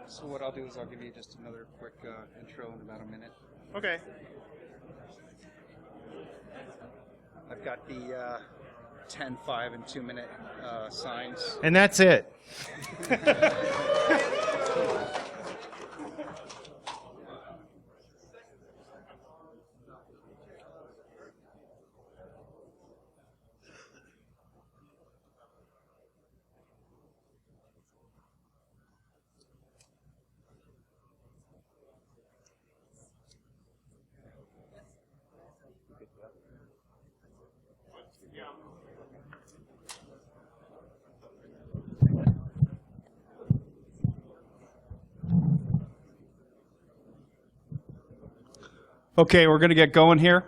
So what I'll do is I'll give you just another quick intro in about a minute. Okay. I've got the 10, 5, and 2 minute signs. And that's it. Okay, we're going to get going here.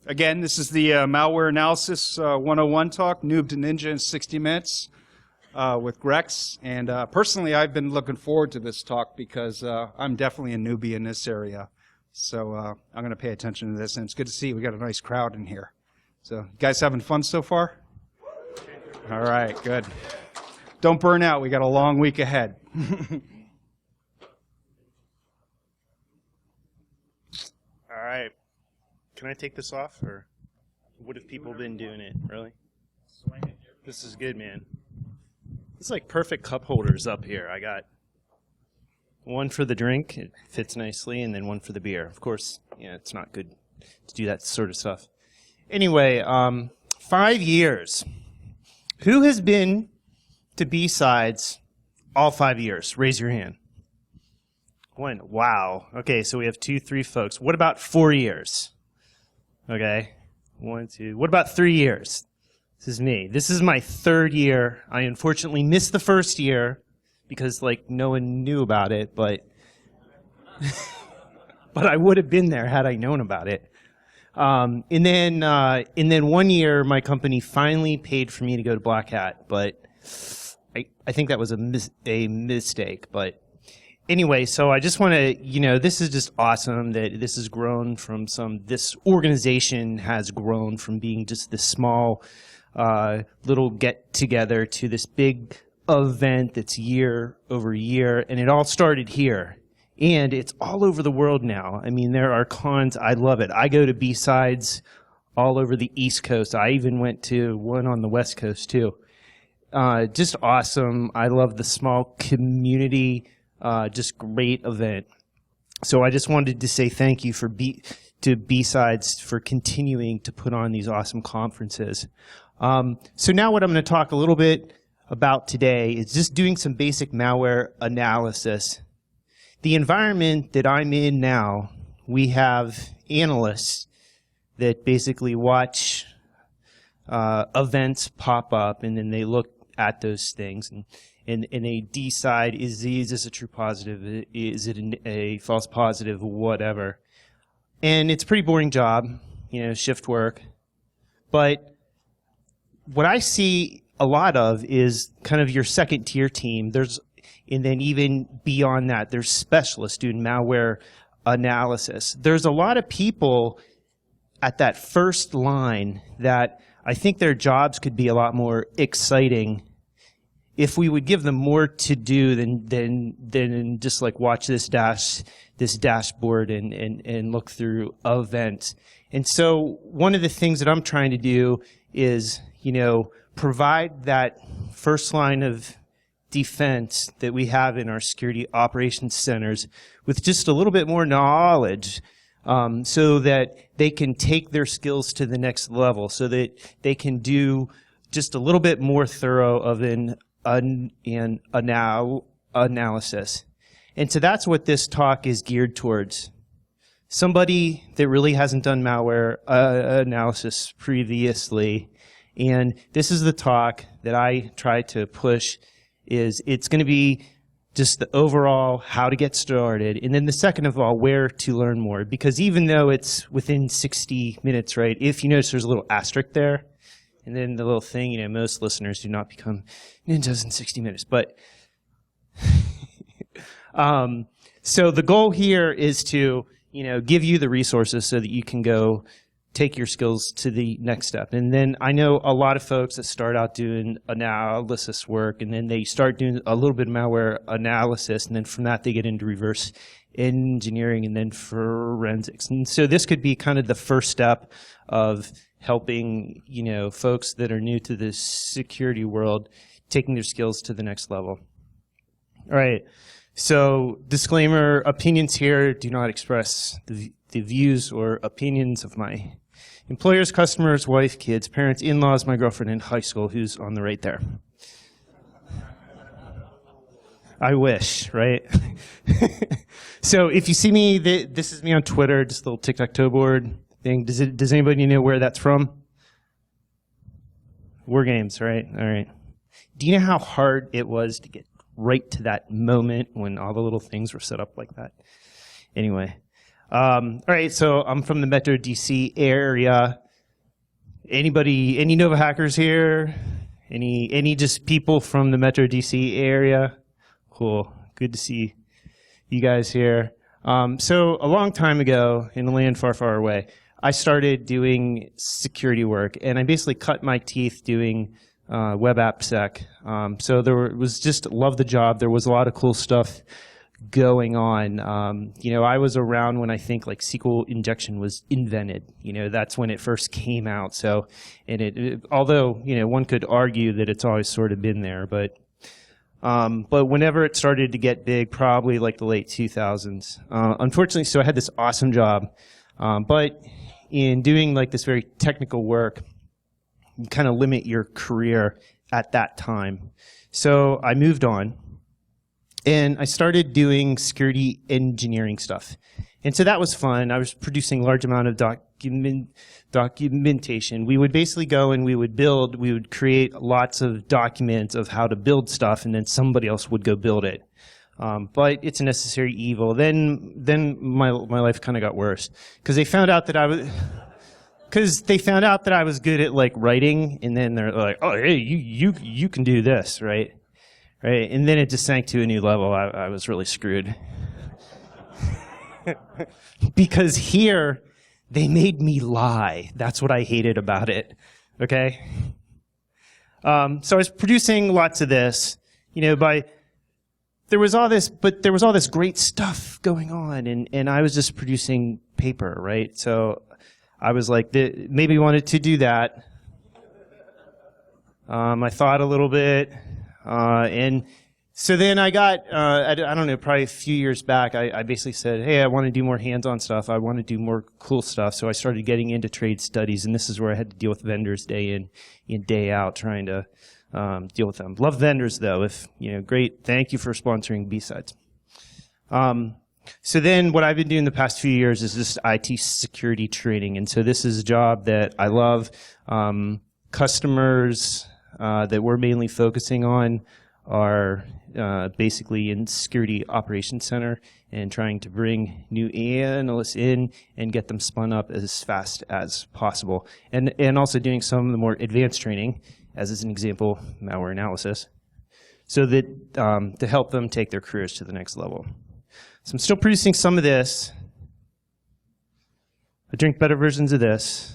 Again, this is the Malware Analysis 101 talk, Noob to Ninja in 60 minutes with Grecs. And personally, I've been looking forward to this talk because I'm definitely a newbie in this area. So I'm going to pay attention to this, and it's good to see we got a nice crowd in here. So you guys having fun so far? All right, good. Don't burn out. We got a long week ahead. All right. Can I take this off, or what have people been doing it? Really? This is good, man. It's like perfect cup holders up here. I got one for the drink, it fits nicely, and then one for the beer. Of course, yeah, it's not good to do that sort of stuff. Anyway, 5 years. Who has been to B-Sides all 5 years? Raise your hand. One. Wow. Okay, so we have 2, 3 folks. What about 4 years? Okay. 1, 2. What about 3 years? This is me. This is my 3rd year. I unfortunately missed the first year because, like, no one knew about it, but but I would have been there had I known about it. And then 1 year, my company finally paid for me to go to Black Hat, but I think that was a mistake. But anyway, so I just want to, this is just awesome that this has grown from this organization has grown from being just this small little get-together to this big event that's year over year, and it all started here. And it's all over the world now. I mean, there are cons. I love it. I go to B-Sides all over the East Coast. I even went to one on the West Coast, too. Just awesome. I love the small community. Just great event. So I just wanted to say thank you to B-Sides for continuing to put on these awesome conferences. So now what I'm going to talk a little bit about today is just doing some basic malware analysis. The environment that I'm in now, we have analysts that basically watch events pop up, and then they look at those things and they decide, is this a true positive? Is it a false positive? Whatever. And it's a pretty boring job, shift work. But what I see a lot of is kind of your second tier team. And then even beyond that, there's specialists doing malware analysis. There's a lot of people at that first line that I think their jobs could be a lot more exciting if we would give them more to do than just like watch this dashboard and look through events. And so one of the things that I'm trying to do is, provide that first line of defense that we have in our security operations centers with just a little bit more knowledge, so that they can take their skills to the next level, so that they can do just a little bit more thorough of an analysis. And so that's what this talk is geared towards. Somebody that really hasn't done malware analysis previously. And this is the talk that I try to push. It's going to be just the overall how to get started, and then the second of all, where to learn more. Because even though it's within 60 minutes, right, if you notice there's a little asterisk there, and then the little thing, most listeners do not become ninjas in 60 minutes. But so the goal here is to, give you the resources so that you can go take your skills to the next step. And then I know a lot of folks that start out doing analysis work, and then they start doing a little bit of malware analysis, and then from that they get into reverse engineering and then forensics. And so this could be kind of the first step of helping, folks that are new to the security world, taking their skills to the next level. All right. So disclaimer, opinions here do not express the views or opinions of my employers, customers, wife, kids, parents, in-laws, my girlfriend in high school, who's on the right there. I wish, right? So if you see me, this is me on Twitter, just a little tic-tac-toe board thing. Does anybody know where that's from? War games, right? All right. Do you know how hard it was to get right to that moment when all the little things were set up like that? Anyway. All right, so I'm from the Metro DC area. Any Nova hackers here? Any just people from the Metro DC area? Cool. Good to see you guys here. So a long time ago, in a land far, far away, I started doing security work, and I basically cut my teeth doing web app sec. So was just love the job. There was a lot of cool stuff going on. I was around when I think like SQL injection was invented. That's when it first came out. So, and although one could argue that it's always sort of been there, but whenever it started to get big, probably like the late 2000s. Unfortunately, so I had this awesome job, but in doing like this very technical work, you kind of limit your career at that time. So I moved on. And I started doing security engineering stuff. And so that was fun. I was producing a large amount of documentation. We would basically go and we would create lots of documents of how to build stuff, and then somebody else would go build it. But it's a necessary evil. Then my life kind of got worse because they found out that I was good at like writing, and then they're like, "Oh, hey, you can do this, right?" Right, and then it just sank to a new level. I was really screwed. Because here, they made me lie. That's what I hated about it, okay? So I was producing lots of this, there was all this great stuff going on, and I was just producing paper, right? So I was like, maybe wanted to do that. I thought a little bit. And so then I got, I don't know, probably a few years back, I basically said, hey, I want to do more hands-on stuff. I want to do more cool stuff. So I started getting into trade studies, and this is where I had to deal with vendors day in, day out, trying to deal with them. Love vendors, though. Great. Thank you for sponsoring B-Sides. So then what I've been doing the past few years is this IT security training. And so this is a job that I love. Customers that we're mainly focusing on are basically in security operations center and trying to bring new analysts in and get them spun up as fast as possible. And also doing some of the more advanced training, as is an example, malware analysis, so that to help them take their careers to the next level. So I'm still producing some of this. I drink better versions of this.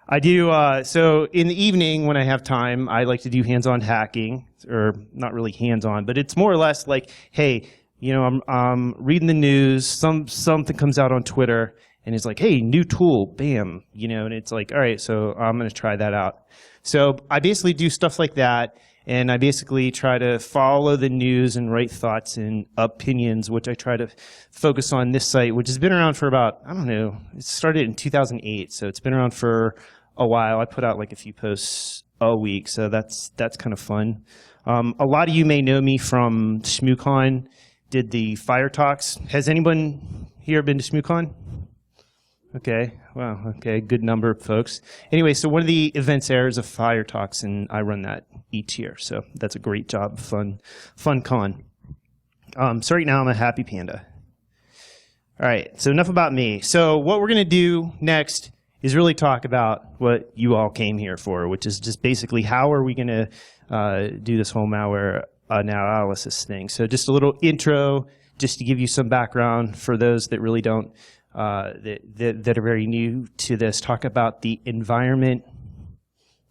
I do, so in the evening when I have time, I like to do hands-on hacking, or not really hands-on, but it's more or less like, hey, I'm reading the news, something comes out on Twitter, and it's like, hey, new tool, bam, and it's like, all right, so I'm going to try that out. So I basically do stuff like that, and I basically try to follow the news and write thoughts and opinions, which I try to focus on this site, which has been around for about, I don't know, it started in 2008, so it's been around for a while. I put out like a few posts a week, so that's kind of fun. A lot of you may know me from ShmooCon, did the Fire Talks. Has anyone here been to ShmooCon? Okay, wow, okay, good number of folks. Anyway, so one of the events there is a Fire Talks, and I run that each year, so that's a great job, fun con. So right now I'm a happy panda. All right, so enough about me. So what we're going to do next is really talk about what you all came here for, which is just basically how are we going to do this whole malware analysis thing. So just a little intro, just to give you some background for those that really don't that are very new to this, talk about the environment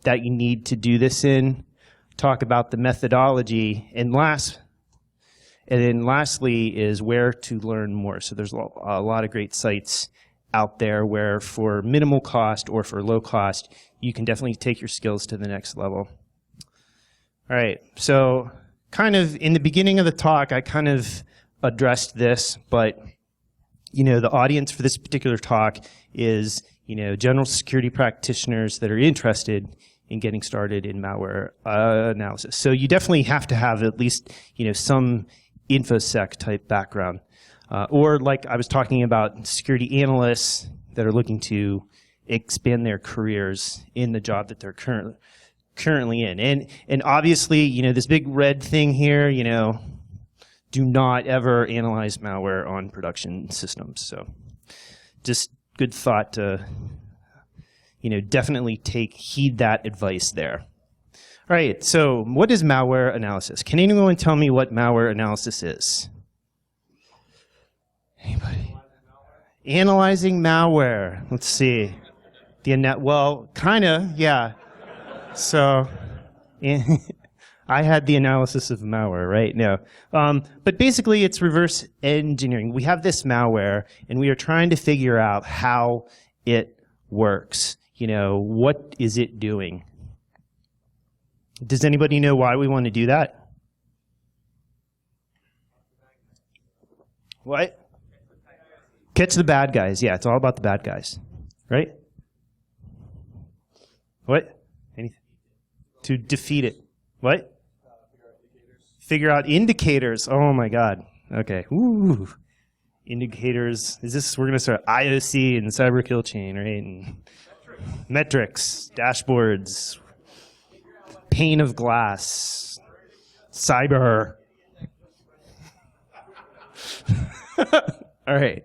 that you need to do this in, talk about the methodology, and then lastly is where to learn more. So there's a lot of great sites out there where for minimal cost or for low cost, you can definitely take your skills to the next level. All right, so kind of in the beginning of the talk, I kind of addressed this, but the audience for this particular talk is, general security practitioners that are interested in getting started in malware analysis. So you definitely have to have at least, some InfoSec type background. Or like I was talking about, security analysts that are looking to expand their careers in the job that they're currently in. And obviously, this big red thing here, do not ever analyze malware on production systems. So just good thought to, definitely heed that advice there. All right, so what is malware analysis? Can anyone tell me what malware analysis is? Anybody? Analyzing malware. Let's see. Well, kind of, yeah. So I had the analysis of malware, right? No. But basically, it's reverse engineering. We have this malware, and we are trying to figure out how it works. What is it doing? Does anybody know why we want to do that? What? Catch the bad guys. Yeah, it's all about the bad guys, right? What? Anything? To defeat it. What? Figure out indicators. Oh my God. Okay. Ooh. Indicators. We're going to start IOC and cyber kill chain, right? And metrics, dashboards, pane of glass, cyber. All right.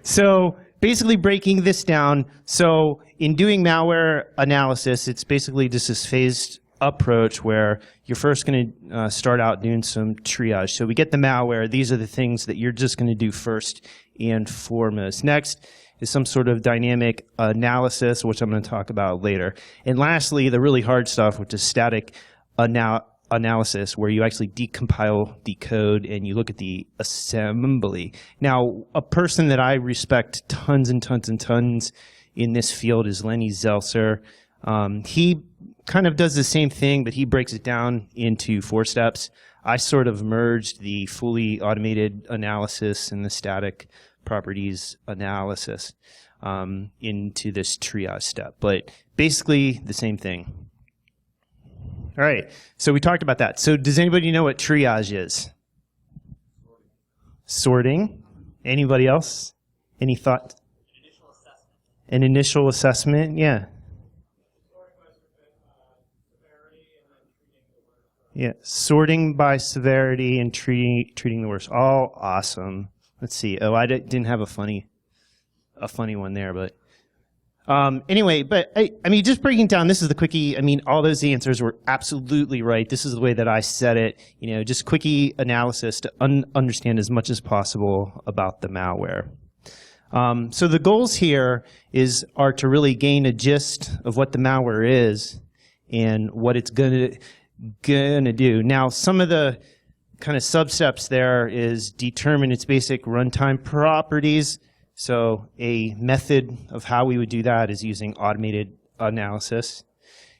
So basically breaking this down. So in doing malware analysis, it's basically just this phased approach where you're first going to start out doing some triage. So we get the malware. These are the things that you're just going to do first and foremost. Next is some sort of dynamic analysis, which I'm going to talk about later. And lastly, the really hard stuff, which is static analysis, where you actually decompile the code and you look at the assembly. Now, a person that I respect tons and tons and tons in this field is Lenny Zeltser. He kind of does the same thing, but he breaks it down into 4 steps. I sort of merged the fully automated analysis and the static properties analysis into this triage step, but basically the same thing. All right, so we talked about that. So does anybody know what triage is? Sorting. Anybody else? Any thought? Initial assessment. An initial assessment, yeah. Yeah, sorting by severity and treating the worst. All awesome. Let's see. Oh, I didn't have a funny one there, but anyway. But I mean, just breaking down. This is the quickie. I mean, all those answers were absolutely right. This is the way that I said it. Just quickie analysis to understand as much as possible about the malware. So the goals here are to really gain a gist of what the malware is and what it's gonna do. Now, some of the kind of substeps there is determine its basic runtime properties. So a method of how we would do that is using automated analysis.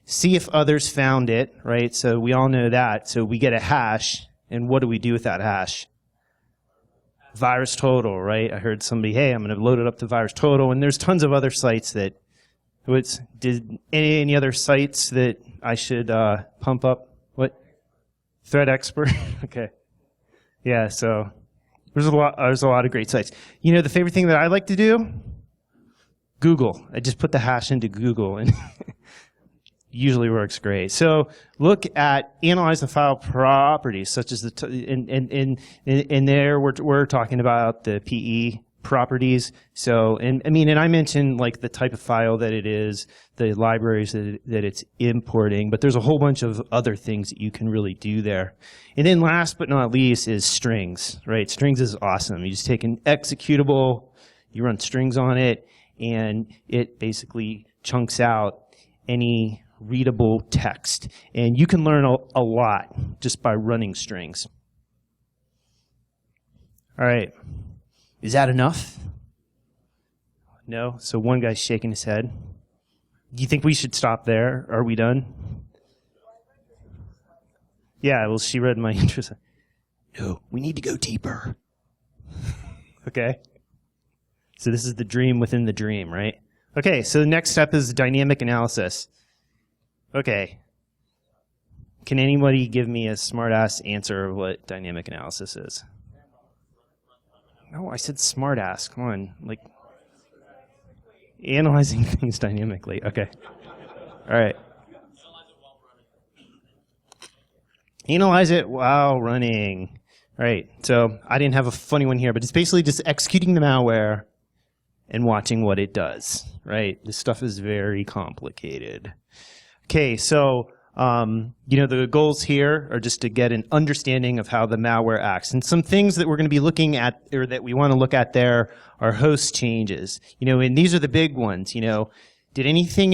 See if others found it, right? So we all know that. So we get a hash, and what do we do with that hash? Virus total, right? I heard somebody, hey, I'm going to load it up to virus total, and there's tons of other sites that. Did any other sites that I should pump up? What? Threat Expert? Okay. Yeah, so there's a lot of great sites. The favorite thing that I like to do? Google. I just put the hash into Google and usually works great. So look at analyze the file properties, such as in there we're talking about the PE properties. So, and I mentioned like the type of file that it is, the libraries that it's importing, but there's a whole bunch of other things that you can really do there. And then last but not least is strings, right? Strings is awesome. You just take an executable, You run strings on it, and it basically chunks out any readable text. And you can learn a lot just by running strings. All right. Is that enough? No? So one guy's shaking his head. Do you think we should stop there? Are we done? Yeah, well, she read my interest. No, we need to go deeper. Okay. So this is the dream within the dream, right? Okay, so the next step is dynamic analysis. Okay. Can anybody give me a smart-ass answer of what dynamic analysis is? No, I said smart-ass. Come on. Like, analyzing things dynamically. Okay. All right. Analyze it while running. All right. So I didn't have a funny one here, but it's basically just executing the malware and watching what it does, right? This stuff is very complicated. Okay, so the goals here are just to get an understanding of how the malware acts. And some things that we're going to be looking at, or that we want to look at there, are host changes. And these are the big ones. Did anything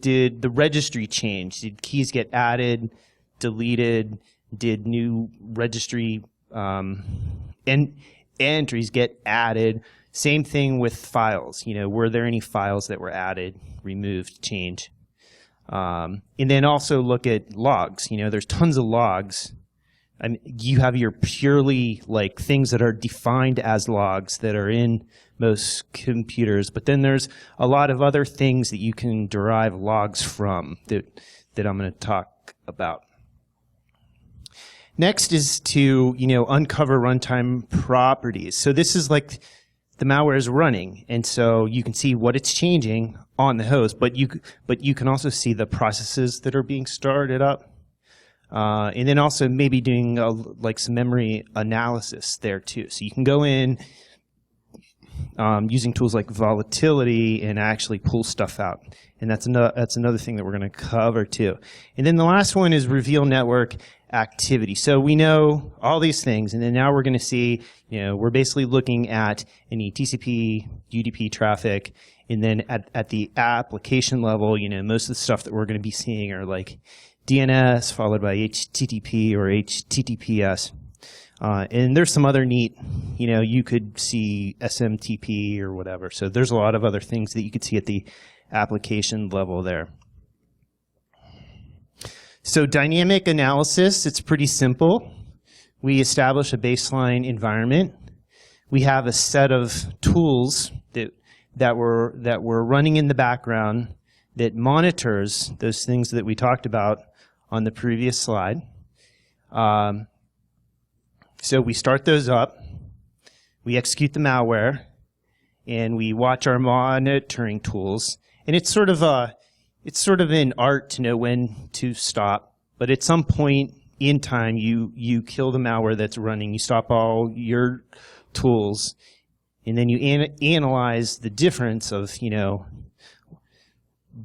did the registry change? Did keys get added, deleted? Did new registry entries get added? Same thing with files. Were there any files that were added, removed, changed? And then also look at logs. There's tons of logs. You have your purely things that are defined as logs that are in most computers, but then there's a lot of other things that you can derive logs from that I'm going to talk about. Next is to uncover runtime properties. So this is the malware is running, and so you can see what it's changing on the host, but you can also see the processes that are being started up, and then also maybe doing some memory analysis there too. So you can go in using tools like volatility and actually pull stuff out, and that's another thing that we're going to cover too. And then the last one is reveal network activity. So we know all these things, and then now we're going to see, we're basically looking at any TCP, UDP traffic, and then at the application level, most of the stuff that we're going to be seeing are DNS followed by HTTP or HTTPS. And there's some other neat, you could see SMTP or whatever. So there's a lot of other things that you could see at the application level there. So dynamic analysis, it's pretty simple. We establish a baseline environment. We have a set of tools that we're running in the background that monitors those things that we talked about on the previous slide. So we start those up. We execute the malware, and we watch our monitoring tools. And it's sort of an art to know when to stop, but at some point in time, you kill the malware that's running, you stop all your tools, and then you analyze the difference of,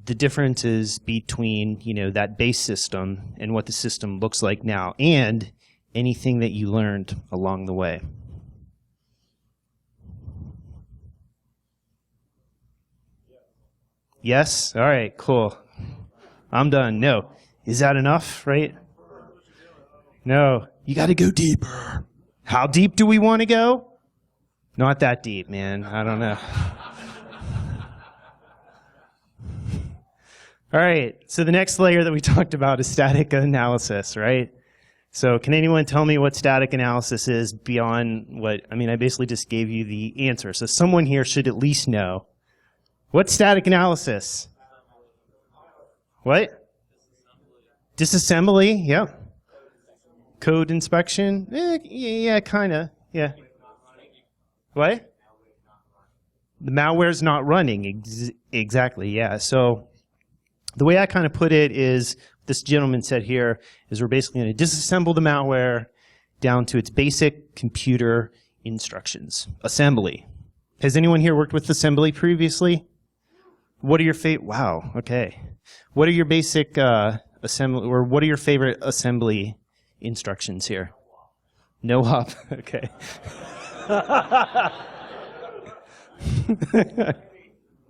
the differences between, that base system and what the system looks like now, and anything that you learned along the way. Yes? All right, cool. I'm done. No. Is that enough, right? No. You got to go deeper. How deep do we want to go? Not that deep, man. I don't know. All right. So the next layer that we talked about is static analysis, right? So can anyone tell me what static analysis is beyond what, I basically just gave you the answer. So someone here should at least know. What's static analysis? What? Disassembly, yep. Code inspection? Yeah, kind of, yeah. What? The malware's not running, exactly, yeah. So the way I kind of put it is, this gentleman said here, is we're basically going to disassemble the malware down to its basic computer instructions. Assembly. Has anyone here worked with assembly previously? What are your wow, okay. What are your basic assembly, or what are your favorite assembly instructions here? No hop, okay.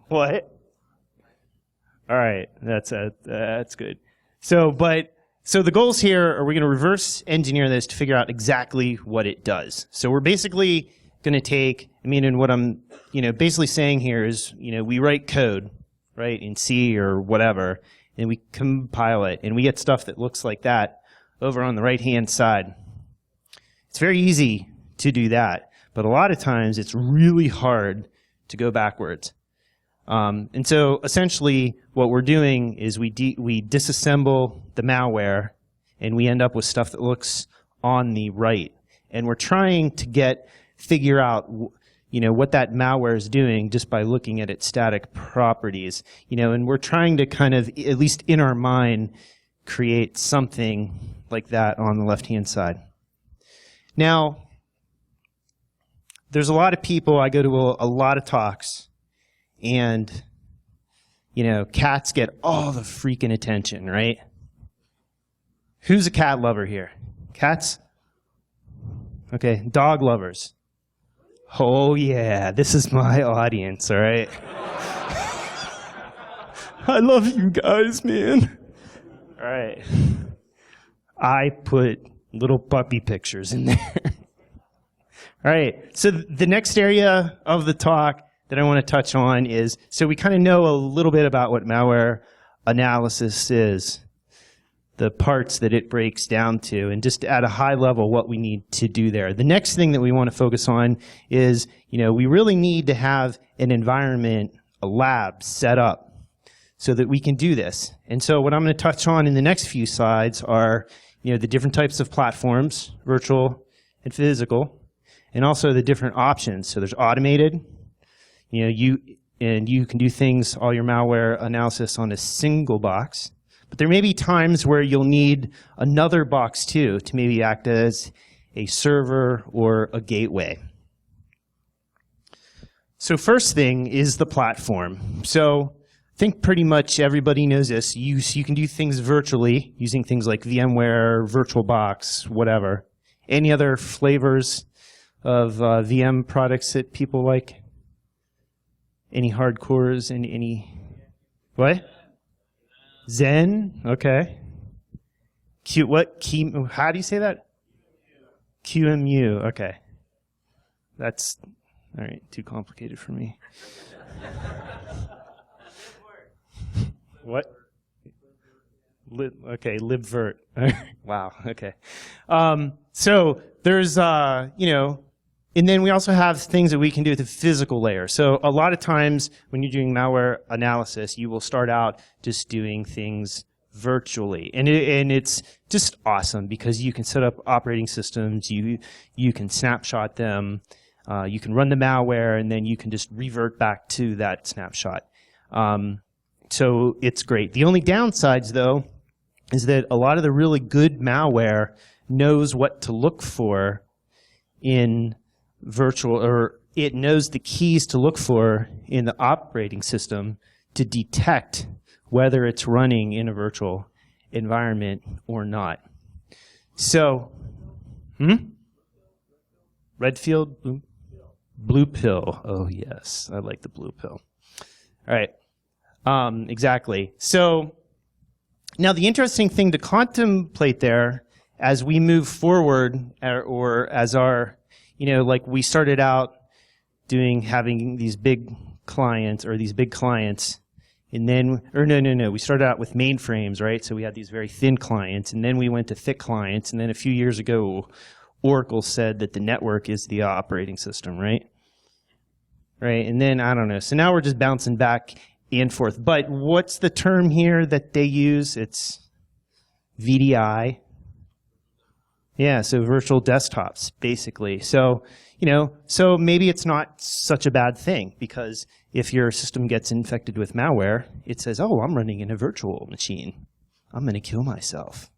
What? All right, that's good. So the goals here are we're going to reverse engineer this to figure out exactly what it does. So we're basically going to take, and what I'm, basically saying here is, we write code, right, in C or whatever, and we compile it, and we get stuff that looks like that over on the right-hand side. It's very easy to do that, but a lot of times it's really hard to go backwards. And so essentially what we're doing is we disassemble the malware and we end up with stuff that looks on the right. And we're trying to figure out what that malware is doing just by looking at its static properties. And we're trying to kind of, at least in our mind, create something like that on the left-hand side. Now, there's a lot of people, I go to a lot of talks, and, cats get all the freaking attention, right? Who's a cat lover here? Cats? Okay, dog lovers. Oh, yeah, this is my audience, all right? I love you guys, man. All right. I put little puppy pictures in there. All right, so the next area of the talk that I want to touch on is, so we kind of know a little bit about what malware analysis is, the parts that it breaks down to, and just at a high level what we need to do there. The next thing that we want to focus on is, we really need to have an environment, a lab set up so that we can do this. And so what I'm going to touch on in the next few slides are, the different types of platforms, virtual and physical, and also the different options. So there's automated, you can do things, all your malware analysis on a single box. But there may be times where you'll need another box too to maybe act as a server or a gateway. So first thing is the platform. So I think pretty much everybody knows this. You can do things virtually using things like VMware, VirtualBox, whatever. Any other flavors of VM products that people like? Any hardcores? Any what? Zen? Okay. How do you say that? QMU. Okay. That's all right. Too complicated for me. What? Okay, libvirt. Wow. Okay. So there's and then we also have things that we can do at the physical layer. So a lot of times when you're doing malware analysis, you will start out just doing things virtually. And it's just awesome because you can set up operating systems, you can snapshot them, you can run the malware, and then you can just revert back to that snapshot. So it's great. The only downsides, though, is that a lot of the really good malware knows what to look for in virtual, or it knows the keys to look for in the operating system to detect whether it's running in a virtual environment or not. So, red field, blue pill. Oh yes, I like the blue pill. All right, exactly. So now the interesting thing to contemplate there as we move forward, or as our like we started out having these big clients, and then, no, we started out with mainframes, right? So we had these very thin clients, and then we went to thick clients, and then a few years ago, Oracle said that the network is the operating system, right? Right, and then, I don't know, so now we're just bouncing back and forth. But what's the term here that they use? It's VDI. Yeah, so virtual desktops, basically. So, so maybe it's not such a bad thing, because if your system gets infected with malware, it says, oh, I'm running in a virtual machine. I'm going to kill myself.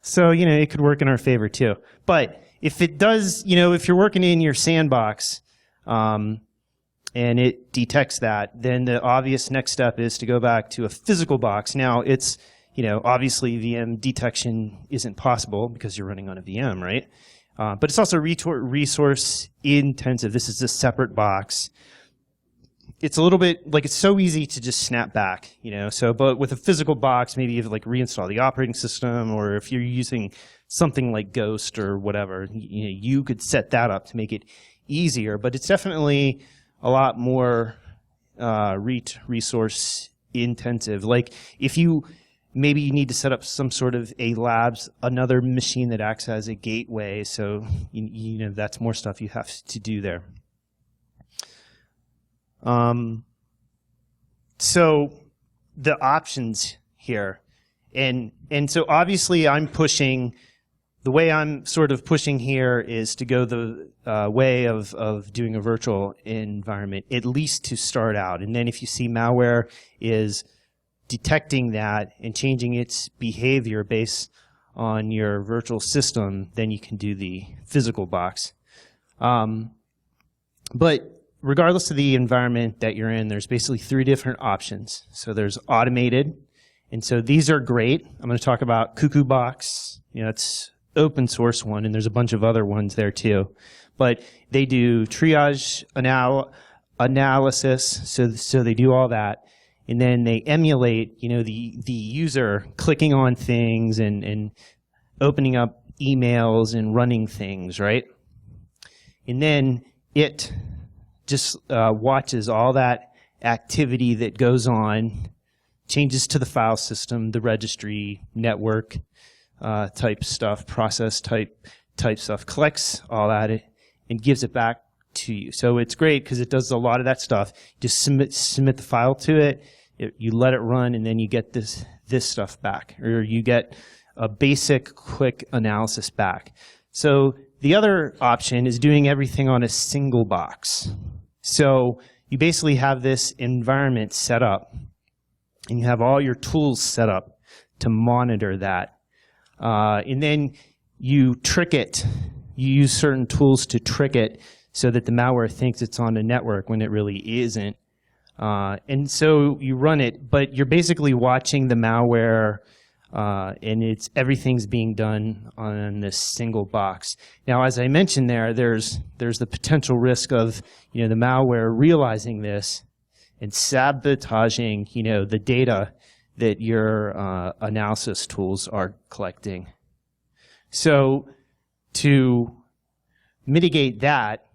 So, it could work in our favor too. But if it does, if you're working in your sandbox, and it detects that, then the obvious next step is to go back to a physical box. Now, obviously VM detection isn't possible because you're running on a VM, right? But it's also resource intensive. This is a separate box. It's a little bit like it's so easy to just snap back, So, but with a physical box, maybe you have like reinstall the operating system, or if you're using something like Ghost or whatever, you could set that up to make it easier. But it's definitely a lot more resource intensive. Like if you maybe you need to set up some sort of a labs, another machine that acts as a gateway. So that's more stuff you have to do there. So the options here, and so obviously the way I'm sort of pushing here is to go the way of doing a virtual environment, at least to start out. And then if you see malware is detecting that and changing its behavior based on your virtual system, then you can do the physical box. But regardless of the environment that you're in, there's basically 3 different options. So there's automated, and so these are great. I'm going to talk about Cuckoo Box. It's open source one, and there's a bunch of other ones there too. But they do triage analysis, so they do all that, and then they emulate, the user clicking on things and opening up emails and running things, right? And then it just watches all that activity that goes on, changes to the file system, the registry, network type stuff, process type stuff, collects all that and gives it back to you. So it's great because it does a lot of that stuff. Just submit the file to it, you let it run, and then you get this stuff back, or you get a basic quick analysis back. So the other option is doing everything on a single box. So you basically have this environment set up, and you have all your tools set up to monitor that. And then you trick it. You use certain tools to trick it so that the malware thinks it's on a network when it really isn't. And so you run it, but you're basically watching the malware, and everything's being done on this single box. Now, as I mentioned there's the potential risk of the malware realizing this and sabotaging the data that your analysis tools are collecting. So to mitigate that,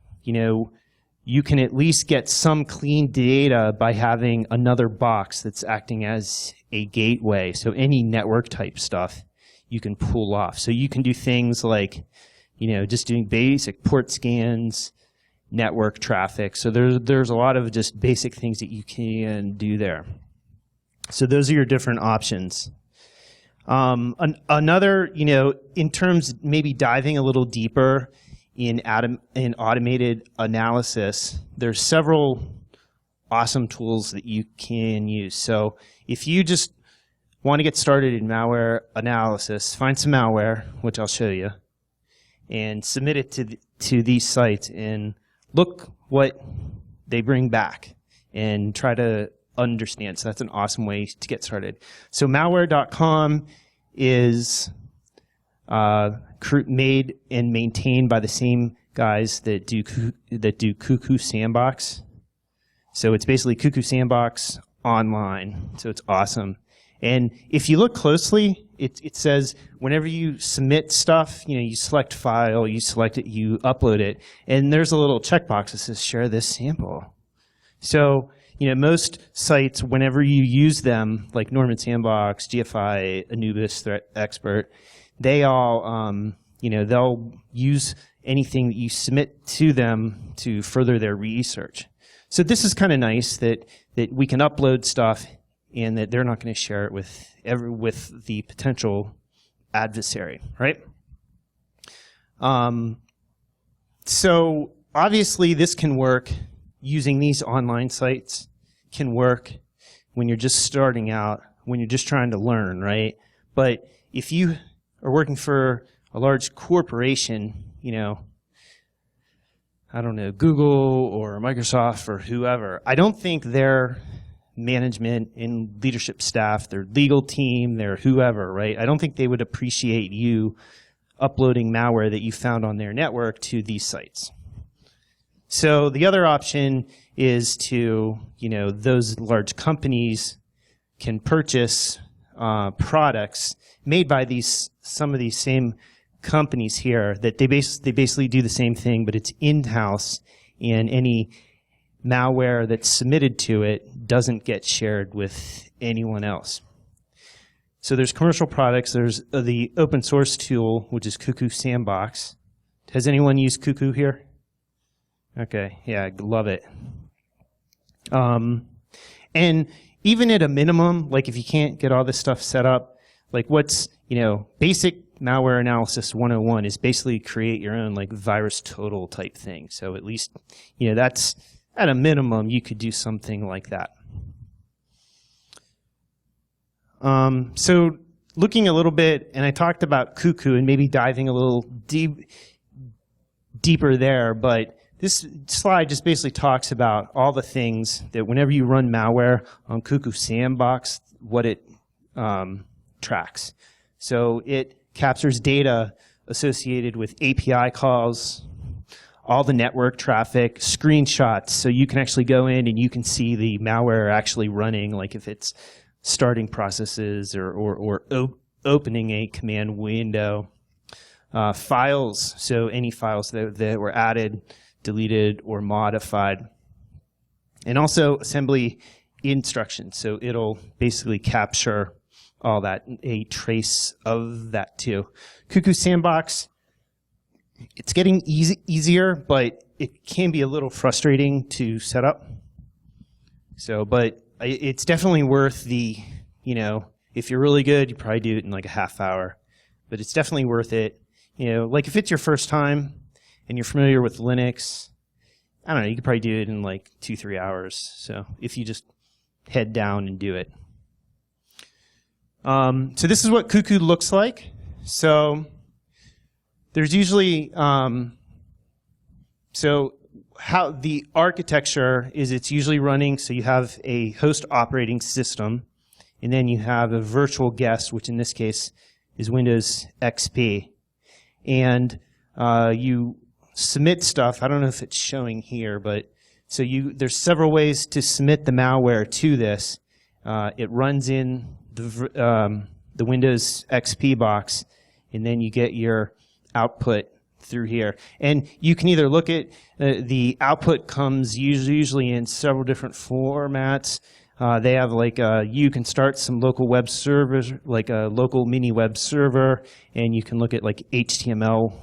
you can at least get some clean data by having another box that's acting as a gateway. So any network type stuff you can pull off. So you can do things like, just doing basic port scans, network traffic. So there's a lot of just basic things that you can do there. So those are your different options. Another, in terms maybe diving a little deeper in automated analysis, there's several awesome tools that you can use. So if you just want to get started in malware analysis, find some malware, which I'll show you, and submit it to these sites and look what they bring back and try to understand. So that's an awesome way to get started. So malware.com is made and maintained by the same guys that do Cuckoo Sandbox. So it's basically Cuckoo Sandbox online. So it's awesome. And if you look closely, it says whenever you submit stuff, you select file, you select it, you upload it, and there's a little checkbox that says share this sample. So most sites, whenever you use them, like Norman Sandbox, GFI, Anubis, Threat Expert, they all, they'll use anything that you submit to them to further their research. So this is kind of nice that we can upload stuff and that they're not going to share it with the potential adversary, right? So obviously this can work. Using these online sites can work when you're just starting out, when you're just trying to learn, right? But if you are working for a large corporation, I don't know, Google or Microsoft or whoever, I don't think their management and leadership staff, their legal team, their whoever, right? I don't think they would appreciate you uploading malware that you found on their network to these sites. So the other option is to, those large companies can purchase products made by some of these same companies here that they basically do the same thing, but it's in-house, and any malware that's submitted to it doesn't get shared with anyone else. So there's commercial products. There's the open source tool, which is Cuckoo Sandbox. Has anyone used Cuckoo here? Okay, yeah, love it. And even at a minimum, like if you can't get all this stuff set up, like what's, basic malware analysis 101 is basically create your own like virus total type thing. So at least, that's at a minimum, you could do something like that. So looking a little bit, and I talked about Cuckoo and maybe diving a little deeper there, but this slide just basically talks about all the things that whenever you run malware on Cuckoo Sandbox, what it tracks. So it captures data associated with API calls, all the network traffic, screenshots, so you can actually go in and you can see the malware actually running, like if it's starting processes or opening a command window. Files, so any files that were added, deleted, or modified. And also assembly instructions, so it'll basically capture all that, a trace of that too. Cuckoo Sandbox, it's getting easier, but it can be a little frustrating to set up. So, but it's definitely worth the, if you're really good, you probably do it in like a half hour, but it's definitely worth it. Like if it's your first time and you're familiar with Linux, I don't know, you could probably do it in like 2-3 hours. So if you just head down and do it. So this is what Cuckoo looks like. So there's usually, so how the architecture is, it's usually running, so you have a host operating system, and then you have a virtual guest, which in this case is Windows XP. And you submit stuff. I don't know if it's showing here, but so there's several ways to submit the malware to this. It runs in the Windows XP box, and then you get your output through here. And you can either look at the output comes usually in several different formats. They have like you can start some local web servers, like a local mini web server, and you can look at like HTML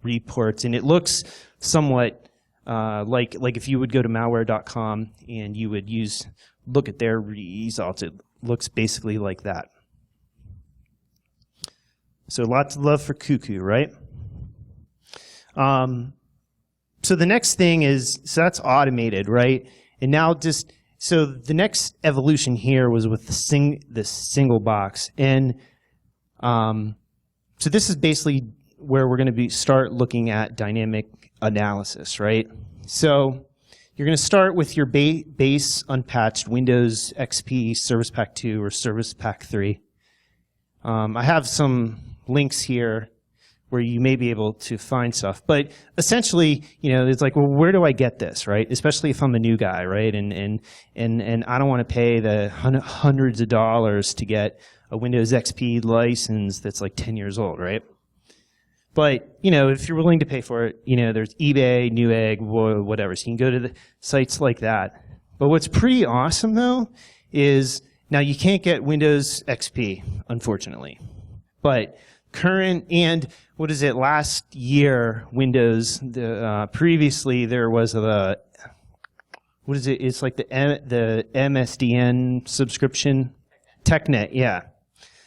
reports, and it looks somewhat like if you would go to malware.com and you would look at their results. It looks basically like that. So lots of love for Cuckoo, right? So the next thing is, so that's automated, right? And now so the next evolution here was with the single box. And so this is basically where we're going to start looking at dynamic analysis, right? So you're going to start with your base unpatched Windows XP Service Pack 2 or Service Pack 3. I have some links here where you may be able to find stuff. But essentially, it's like, well, where do I get this, right? Especially if I'm a new guy, right? And I don't want to pay the hundreds of dollars to get a Windows XP license that's like 10 years old, right? But, if you're willing to pay for it, there's eBay, Newegg, whatever. So you can go to the sites like that. But what's pretty awesome, though, is now you can't get Windows XP, unfortunately. But current and last year, Windows, previously there was it's like the MSDN subscription, TechNet, yeah.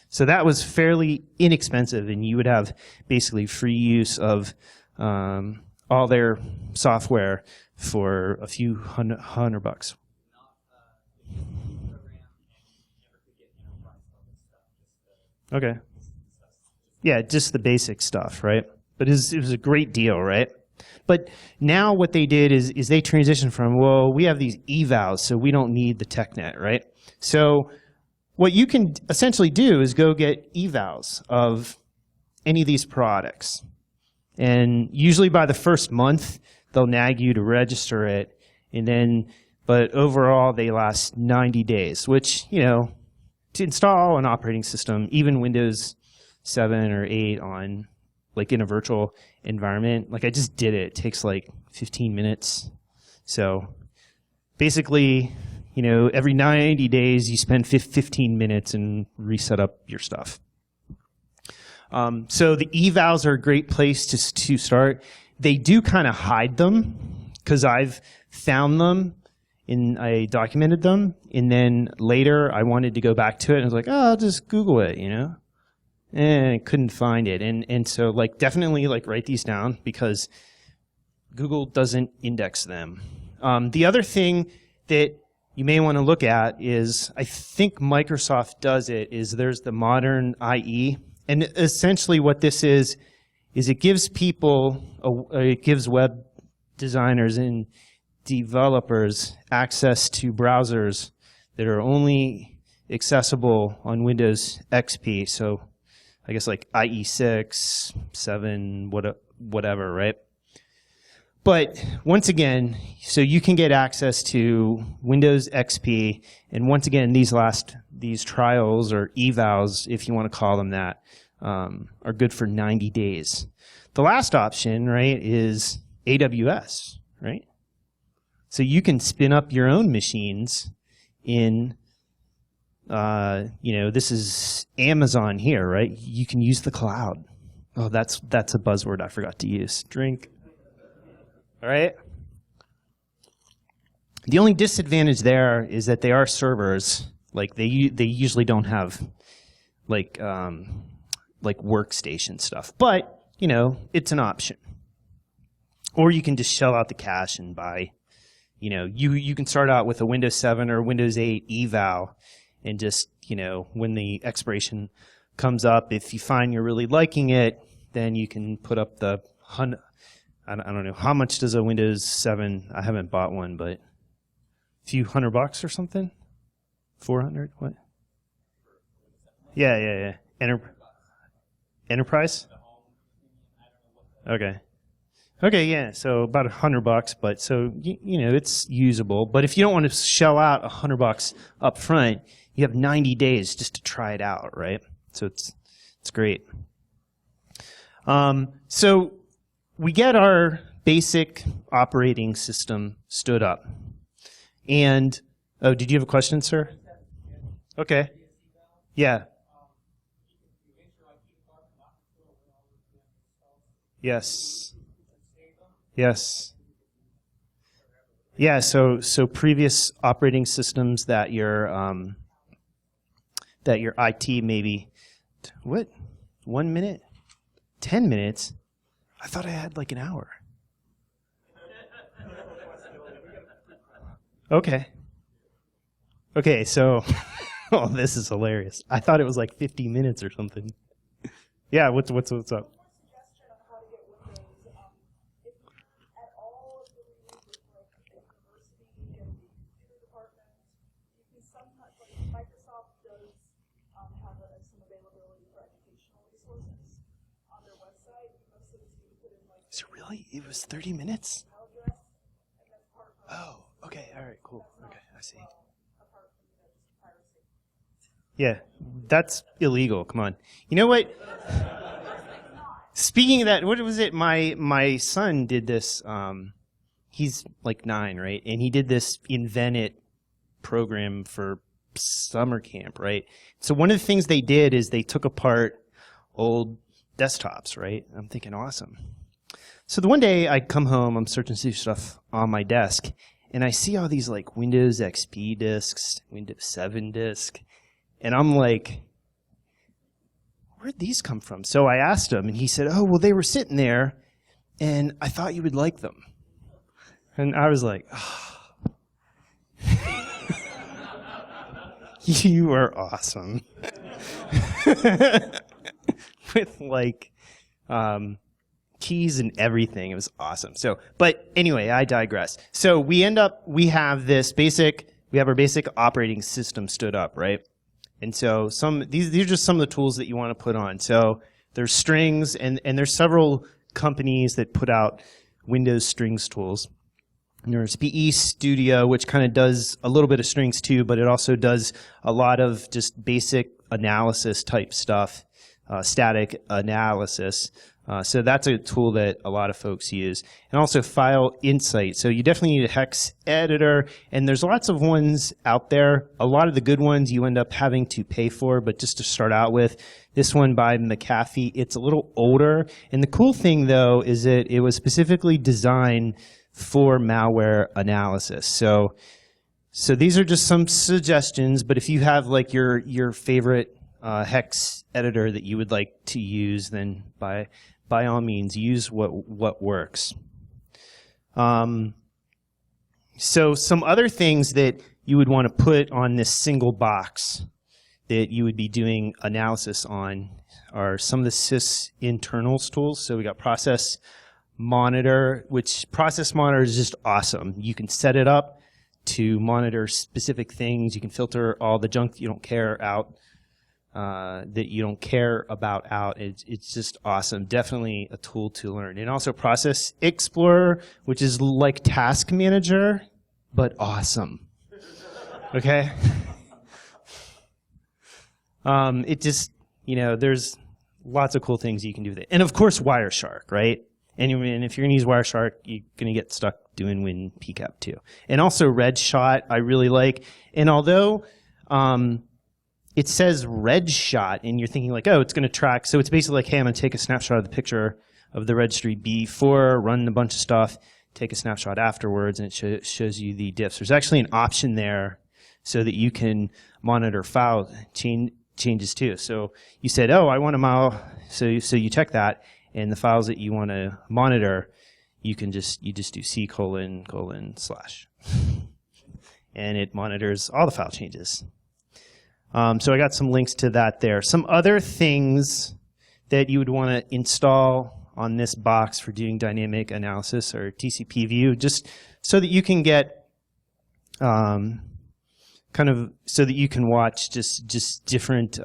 So that was fairly inexpensive, and you would have basically free use of all their software for a few hundred bucks. Okay. Yeah, just the basic stuff, right? But it was a great deal, right? But now what they did is they transitioned from, well, we have these evals, so we don't need the TechNet, right? So what you can essentially do is go get evals of any of these products. And usually by the first month, they'll nag you to register it. And then, but overall, they last 90 days, which, you know, to install an operating system, even Windows 7 or 8 on, like in a virtual environment, like I just did it. It takes like 15 minutes. So basically, you know, every 90 days, you spend 15 minutes and reset up your stuff. So the evals are a great place to start. They do kind of hide them because I've found them and I documented them. And then later I wanted to go back to it and I was like, oh, I'll just Google it, you know, and I couldn't find it. And so like definitely like write these down because Google doesn't index them. The other thing that you may want to look at is, I think Microsoft does it, is there's the modern IE. And essentially what this is it gives people, it gives web designers and developers access to browsers that are only accessible on Windows XP. So I guess like IE6, 7, whatever, right? But once again, so you can get access to Windows XP, and once again, these trials or evals, if you want to call them that, are good for 90 days. The last option, right, is AWS, right? So you can spin up your own machines in, you know, this is Amazon here, right? You can use the cloud. Oh, that's a buzzword I forgot to use. Drink. All right. The only disadvantage there is that they are servers. Like they usually don't have like workstation stuff. But you know, it's an option. Or you can just shell out the cash and buy. You know, you can start out with a Windows 7 or Windows 8 eval, and just, you know, when the expiration comes up, if you find you're really liking it, then you can put up the I don't know, how much does a Windows 7, I haven't bought one, but a few $100 or something? 400, what? Yeah. Enterprise? Okay, yeah, so about $100, but so, you know, it's usable. But if you don't want to shell out $100 up front, you have 90 days just to try it out, right? So it's great. So we get our basic operating system stood up. And, oh, did you have a question, sir? Okay. Yeah. Yes. Yes. Yeah, so previous operating systems that your IT maybe, what, 1 minute? 10 minutes? I thought I had like an hour. Okay, so, oh, this is hilarious. I thought it was like 50 minutes or something. Yeah, what's up? Suggestion on how to get Windows. If at all affiliated with like the university and the computer department, you can sometimes, like Microsoft does have some availability for educational resources on their website. Most of it's you put in like. Is it really? It was 30 minutes? Email address, and that's part of. Oh, okay, all right, cool. Okay, I see. Apart from just piracy. Yeah, that's illegal. Come on. You know what? Speaking of that, what was it? My son did this. He's like 9, right? And he did this Invent It program for summer camp, right? So one of the things they did is they took apart old desktops, right? I'm thinking, awesome. So the one day I come home, I'm searching through stuff on my desk, and I see all these like Windows XP disks, Windows 7 disk, and I'm like, where'd these come from? So I asked him, and he said, oh, well, they were sitting there, and I thought you would like them. And I was like, oh. You are awesome. With like keys and everything. It was awesome. So, but anyway, I digress. So we have our basic operating system stood up, right? And so these are just some of the tools that you want to put on. So there's strings, and there's several companies that put out Windows strings tools. And there's PE Studio, which kind of does a little bit of strings too, but it also does a lot of just basic analysis type stuff, static analysis. So that's a tool that a lot of folks use. And also File Insight. So you definitely need a hex editor, and there's lots of ones out there. A lot of the good ones you end up having to pay for, but just to start out with, this one by McAfee, it's a little older. And the cool thing though is that it was specifically designed for malware analysis. So these are just some suggestions, but if you have like your favorite hex editor that you would like to use, then by all means use what works. So some other things that you would want to put on this single box that you would be doing analysis on are some of the sys internals tools. So we got process monitor, which process monitor is just awesome. You can set it up to monitor specific things. You can filter all the junk you don't care out, that you don't care about out. It's just awesome. Definitely a tool to learn. And also Process Explorer, which is like Task Manager, but awesome. Okay? It just, there's lots of cool things you can do with it. And of course, Wireshark, right? And if you're going to use Wireshark, you're going to get stuck doing WinPCAP too. And also RedShot, I really like. And although it says RedShot, and you're thinking like, oh, it's going to track. So it's basically like, hey, I'm going to take a snapshot of the picture of the registry before, run a bunch of stuff, take a snapshot afterwards, and it shows you the diffs. There's actually an option there so that you can monitor file changes too. So you said, oh, I want to so you check that. And the files that you want to monitor, you just do C:// and it monitors all the file changes. So I got some links to that there. Some other things that you would want to install on this box for doing dynamic analysis or TCP view, just so that you can get so that you can watch just different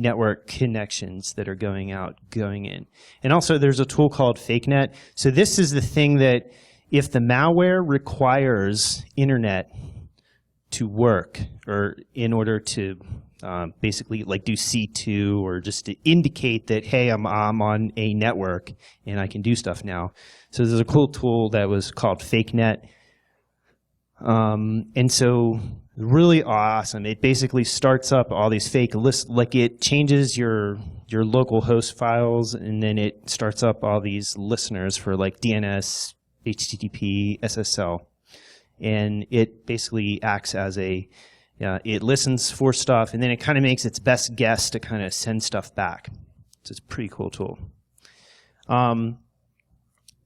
network connections that are going in. And also there's a tool called FakeNet. So this is the thing that if the malware requires internet to work, or in order to basically like do C2, or just to indicate that, hey, I'm on a network and I can do stuff now. So there's a cool tool that was called FakeNet. And so really awesome. It basically starts up all these fake lists, like it changes your local host files, and then it starts up all these listeners for like DNS, HTTP, SSL. And it basically acts as it listens for stuff, and then it kind of makes its best guess to kind of send stuff back. So it's a pretty cool tool. And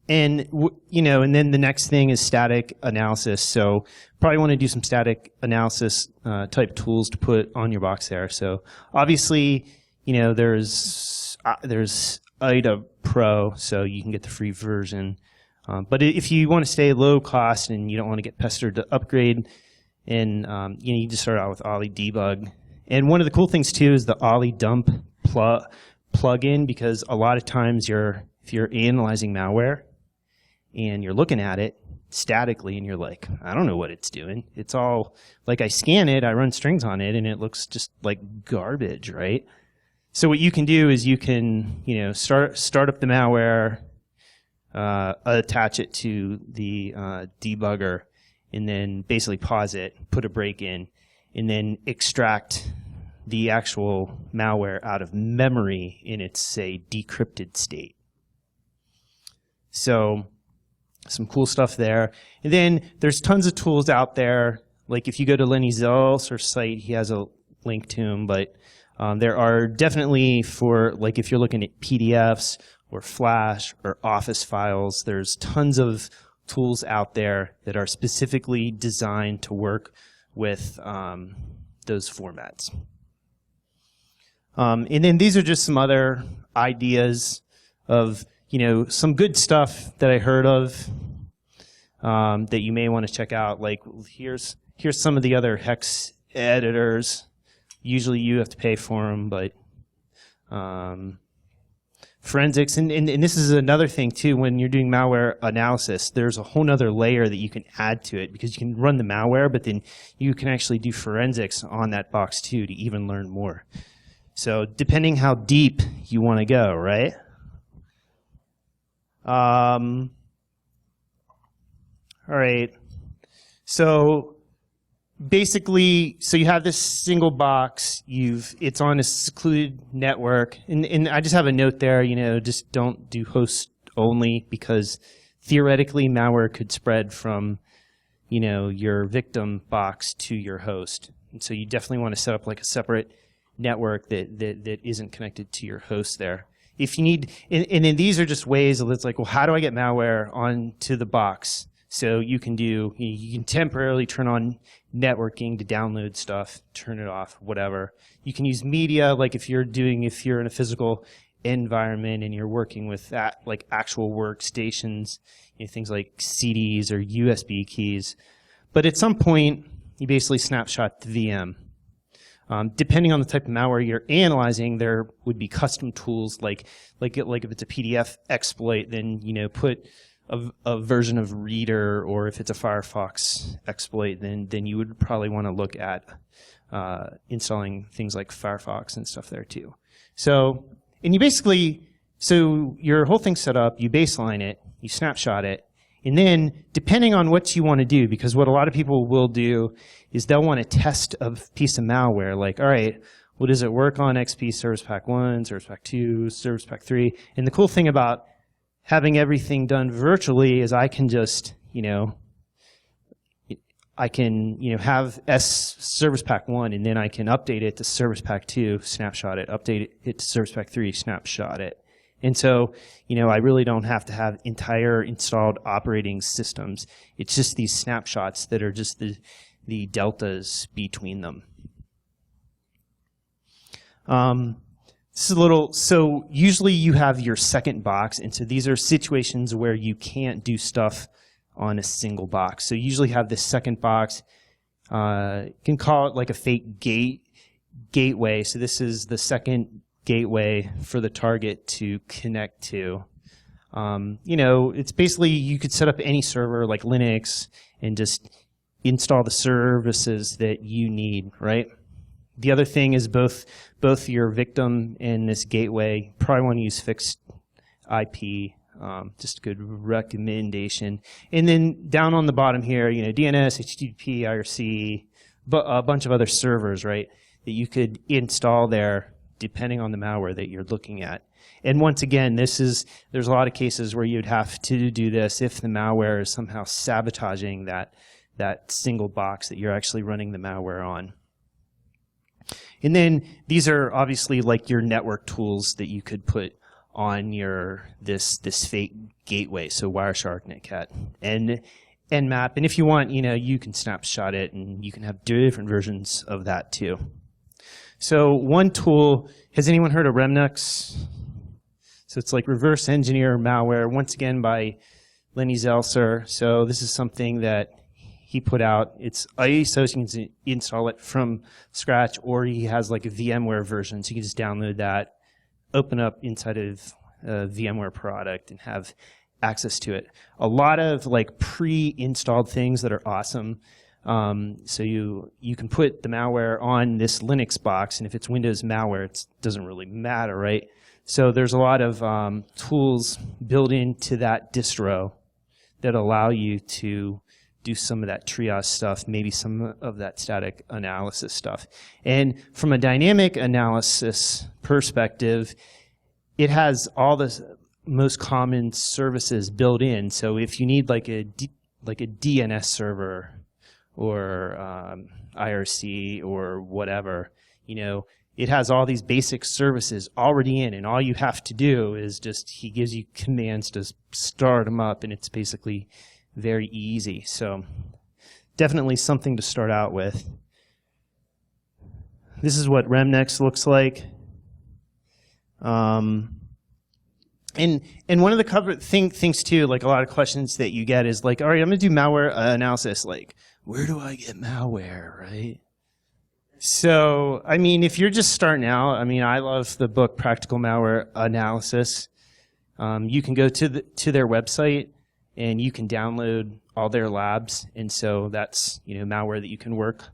then the next thing is static analysis. So probably want to do some static analysis type tools to put on your box there. So obviously, there's IDA Pro, so you can get the free version. But if you want to stay low cost and you don't want to get pestered to upgrade, and you just start out with Ollie Debug. And one of the cool things too is the Ollie Dump plugin, because a lot of times if you're analyzing malware and you're looking at it statically and you're like, I don't know what it's doing. It's all like, I scan it, I run strings on it, and it looks just like garbage, right? So what you can do is you can start up the malware, attach it to the debugger, and then basically pause it, put a break in, and then extract the actual malware out of memory in its, say, decrypted state. So some cool stuff there. And then there's tons of tools out there. Like if you go to Lenny Zell's site, he has a link to them, but there are definitely, for like if you're looking at PDFs or Flash or Office files, there's tons of tools out there that are specifically designed to work with those formats. And then these are just some other ideas of some good stuff that I heard of that you may want to check out. Like here's some of the other hex editors. Usually you have to pay for them, but forensics, and this is another thing too, when you're doing malware analysis, there's a whole nother layer that you can add to it, because you can run the malware, but then you can actually do forensics on that box too to even learn more. So depending how deep you want to go, right? All right. So basically, so you have this single box. It's on a secluded network, and I just have a note there. Just don't do host only, because theoretically malware could spread from your victim box to your host, and so you definitely want to set up like a separate network that isn't connected to your host there. If you need, and then these are just ways of, it's like, well, how do I get malware onto the box? So you can temporarily turn on networking to download stuff, turn it off, whatever. You can use media, like if you're in a physical environment and you're working with that, like actual workstations, things like CDs or USB keys. But at some point, you basically snapshot the VM. Depending on the type of malware you're analyzing, there would be custom tools like if it's a PDF exploit, then put a version of Reader, or if it's a Firefox exploit, then you would probably want to look at installing things like Firefox and stuff there too. So your whole thing's set up, you baseline it, you snapshot it, and then depending on what you want to do, because what a lot of people will do is they'll want to test a piece of malware, like, all right, well, does it work on XP Service Pack 1, Service Pack 2, Service Pack 3? And the cool thing about having everything done virtually is I can just, have Service Pack 1, and then I can update it to Service Pack 2, snapshot it, update it to Service Pack 3, snapshot it. And so, I really don't have to have entire installed operating systems. It's just these snapshots that are just the deltas between them. So usually you have your second box, and so these are situations where you can't do stuff on a single box. So you usually have this second box. You can call it like a fake gateway. So this is the second gateway for the target to connect to. It's basically, you could set up any server like Linux and just install the services that you need, right? The other thing is both your victim and this gateway probably want to use fixed IP, just a good recommendation. And then down on the bottom here, DNS, HTTP, IRC, but a bunch of other servers, right, that you could install there depending on the malware that you're looking at. And once again, there's a lot of cases where you'd have to do this if the malware is somehow sabotaging that single box that you're actually running the malware on. And then these are obviously like your network tools that you could put on this fake gateway. So Wireshark, Netcat, and Nmap. And if you want, you can snapshot it, and you can have different versions of that too. So one tool, has anyone heard of Remnux? So it's like reverse engineer malware, once again by Lenny Zelser. So this is something that he put out. It's ISO, so you can install it from scratch, or he has like a VMware version, so you can just download that, open up inside of a VMware product, and have access to it. A lot of like pre-installed things that are awesome. So you can put the malware on this Linux box, and if it's Windows malware, it doesn't really matter, right? So there's a lot of tools built into that distro that allow you to do some of that triage stuff, maybe some of that static analysis stuff. And from a dynamic analysis perspective, it has all the most common services built in. So if you need like a DNS server or IRC or whatever, it has all these basic services already in, and all you have to do is he gives you commands to start them up, and it's basically very easy. So definitely something to start out with. This is what Remnux looks like. And one of the things too, like a lot of questions that you get is like, all right, I'm going to do malware analysis. Like, where do I get malware, right? So, I mean, if you're just starting out, I mean, I love the book Practical Malware Analysis. You can go to their website and you can download all their labs, and so that's malware that you can work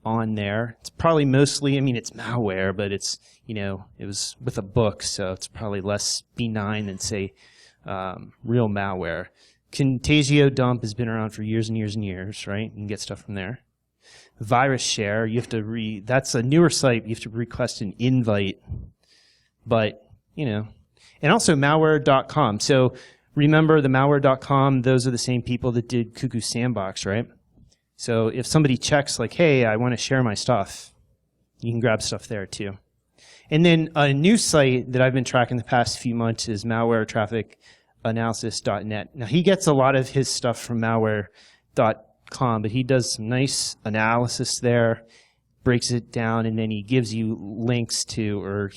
on there. It's probably mostly, it's malware, but it's it was with a book, so it's probably less benign than say real malware. Contagio Dump has been around for years and years and years, right? You can get stuff from there. Virus Share, you have to that's a newer site. You have to request an invite, but and also malware.com. So remember the malware.com, those are the same people that did Cuckoo Sandbox, right? So if somebody checks like, hey, I want to share my stuff, you can grab stuff there too. And then a new site that I've been tracking the past few months is malwaretrafficanalysis.net. Now he gets a lot of his stuff from malware.com, but he does some nice analysis there, breaks it down, and then he gives you links to, or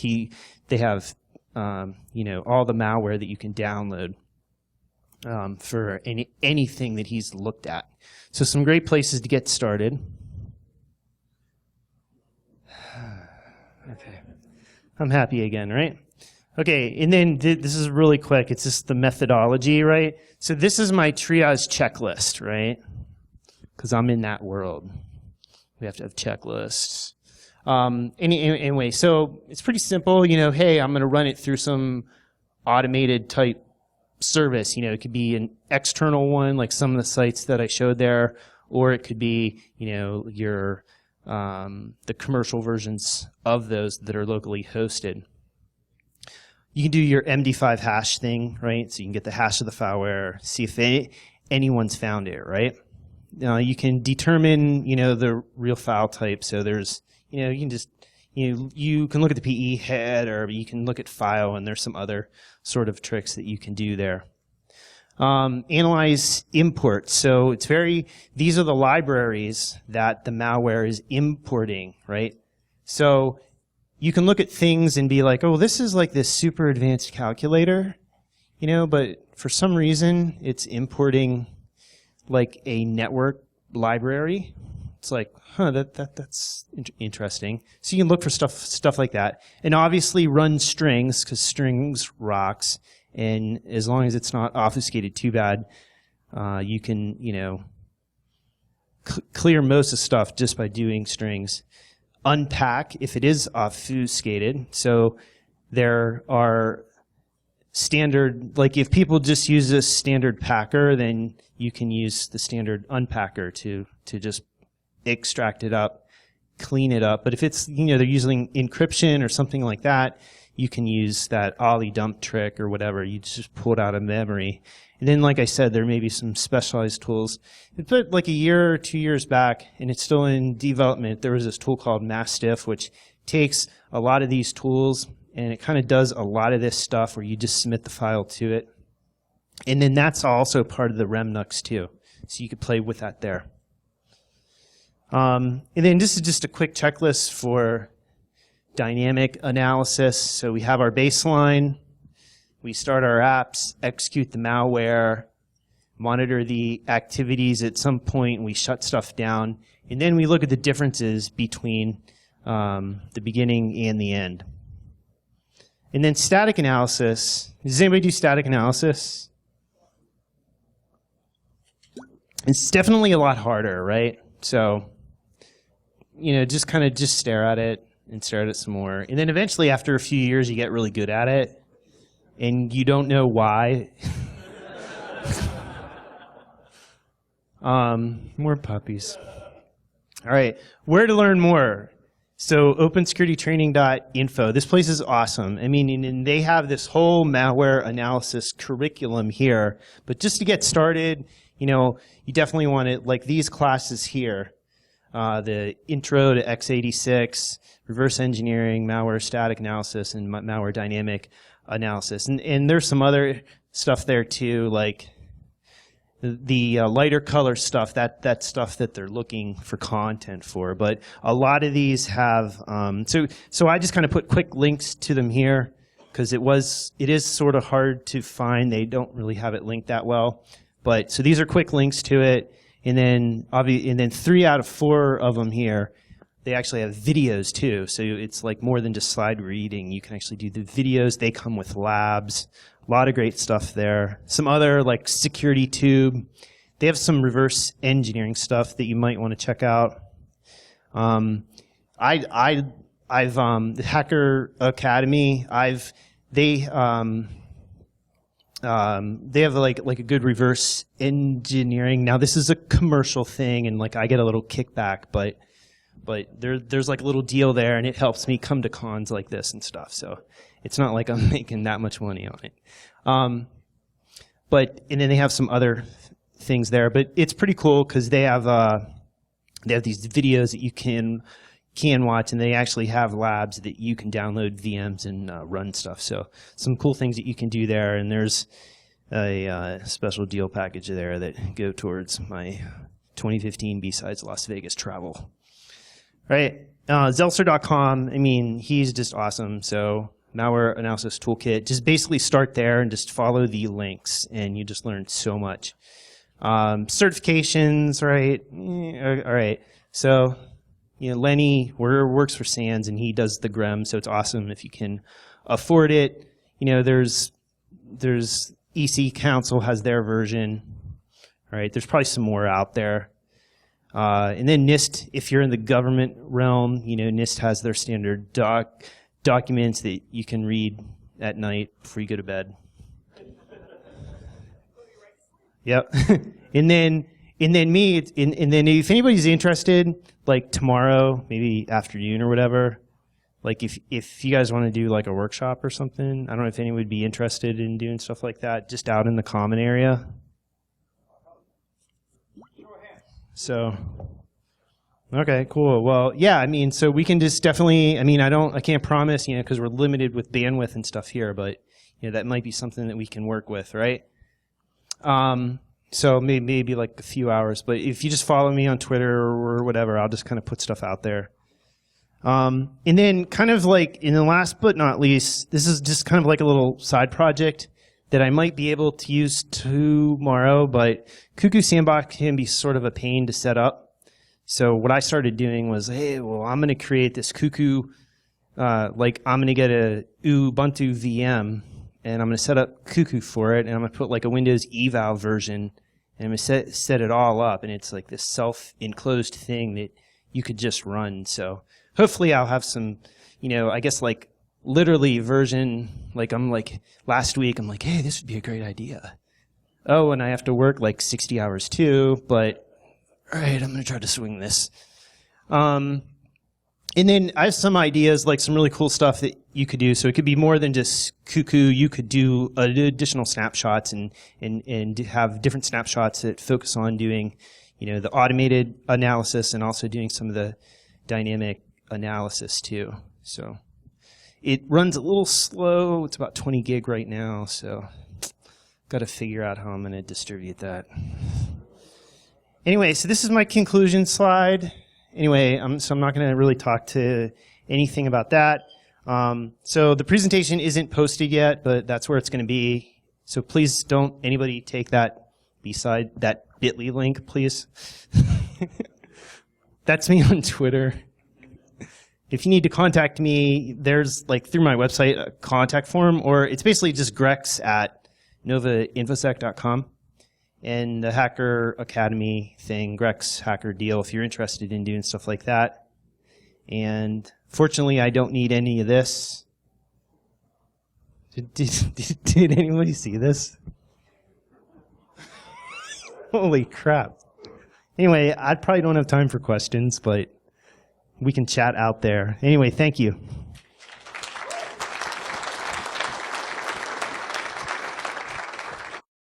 they have all the malware that you can download for anything that he's looked at. So some great places to get started. Okay, I'm happy again, right? Okay, and then this is really quick. It's just the methodology, right? So this is my triage checklist, right? Because I'm in that world. We have to have checklists. Anyway, so it's pretty simple. Hey, I'm going to run it through some automated type service. It could be an external one, like some of the sites that I showed there, or it could be, your the commercial versions of those that are locally hosted. You can do your MD5 hash thing, right? So you can get the hash of the fileware, see if anyone's found it, right? You can determine, the real file type. So there's, you can just, you can look at the PE head, or you can look at file, and there's some other sort of tricks that you can do there. Analyze import. So these are the libraries that the malware is importing, right? So you can look at things and be like, oh, this is like this super advanced calculator, but for some reason it's importing like a network library. It's like, that's interesting. So you can look for stuff like that, and obviously run strings, because strings rocks. And as long as it's not obfuscated too bad, you can clear most of the stuff just by doing strings. Unpack if it is obfuscated. So there are standard, like if people just use this standard packer, then you can use the standard unpacker to just extract it up, clean it up. But if it's, they're using encryption or something like that, you can use that ollie dump trick or whatever. You just pull it out of memory. And then, like I said, there may be some specialized tools. But like a year or 2 years back, and it's still in development, there was this tool called Mastiff, which takes a lot of these tools, and it kind of does a lot of this stuff where you just submit the file to it. And then that's also part of the Remnux too. So you could play with that there. And then this is just a quick checklist for dynamic analysis. So we have our baseline. We start our apps, execute the malware, monitor the activities at some point, we shut stuff down, and then we look at the differences between the beginning and the end. And then static analysis. Does anybody do static analysis? It's definitely a lot harder, right? So, just kind of just stare at it and stare at it some more. And then eventually, after a few years, you get really good at it. And you don't know why. More puppies. All right, where to learn more? So opensecuritytraining.info. This place is awesome. And they have this whole malware analysis curriculum here. But just to get started, you definitely want to, like these classes here, the intro to x86, reverse engineering, malware static analysis, and malware dynamic analysis. And there's some other stuff there too, like the lighter color stuff, that stuff that they're looking for content for. But a lot of these have, so I just kind of put quick links to them here, because it is sort of hard to find. They don't really have it linked that well. But so these are quick links to it. And then 3 out of 4 of them here, they actually have videos too. So it's like more than just slide reading. You can actually do the videos. They come with labs. A lot of great stuff there. Some other like security tube. They have some reverse engineering stuff that you might want to check out. I've the Hacker Academy. They have like a good reverse engineering. Now this is a commercial thing, and like I get a little kickback, but there's like a little deal there, and it helps me come to cons like this and stuff. So it's not like I'm making that much money on it. And then they have some other things there, but it's pretty cool because they have these videos that you can watch, and they actually have labs that you can download VMs and run stuff. So some cool things that you can do there, and there's a special deal package there that go towards my 2015 B-Sides Las Vegas travel. Right, Zelser.com, I mean, he's just awesome. So malware analysis toolkit, just basically start there and just follow the links, and you just learn so much. Certifications, right? All right. So, Lenny works for SANS, and he does the GREM, so it's awesome if you can afford it. There's EC Council has their version. All right. There's probably some more out there. And then NIST, if you're in the government realm, NIST has their standard documents that you can read at night before you go to bed. Yep. and then if anybody's interested, like tomorrow, maybe afternoon or whatever, like if you guys want to do like a workshop or something, I don't know if anyone would be interested in doing stuff like that, just out in the common area. So, okay, cool. Well, yeah, I mean, so we can just definitely, I can't promise, because we're limited with bandwidth and stuff here, but, that might be something that we can work with, right? So maybe like a few hours, but if you just follow me on Twitter or whatever, I'll just kind of put stuff out there. And then kind of like in the last but not least, this is just kind of like a little side project that I might be able to use tomorrow, but Cuckoo Sandbox can be sort of a pain to set up. So what I started doing was, hey, well, I'm going to create this Cuckoo, I'm going to get a Ubuntu VM, and I'm going to set up Cuckoo for it, and I'm going to put like a Windows eval version, and I'm going to set it all up, and it's like this self-enclosed thing that you could just run. So hopefully I'll have some, I guess like literally version, last week, I'm like, hey, this would be a great idea. Oh, and I have to work like 60 hours too, but all right, I'm going to try to swing this. And then I have some ideas, like some really cool stuff that you could do. So it could be more than just Cuckoo. You could do additional snapshots and have different snapshots that focus on doing, the automated analysis and also doing some of the dynamic analysis too. So it runs a little slow. It's about 20 gig right now, so got to figure out how I'm going to distribute that. Anyway, so this is my conclusion slide. Anyway, so I'm not going to really talk to anything about that. So the presentation isn't posted yet, but that's where it's going to be. So please don't anybody take that that bit.ly link, please. That's me on Twitter. If you need to contact me, there's like through my website a contact form, or it's basically just grecs at novainfosec.com. And the Hacker Academy thing, Grecs Hacker Deal, if you're interested in doing stuff like that. And fortunately, I don't need any of this. Did anybody see this? Holy crap. Anyway, I probably don't have time for questions, but we can chat out there. Anyway, thank you.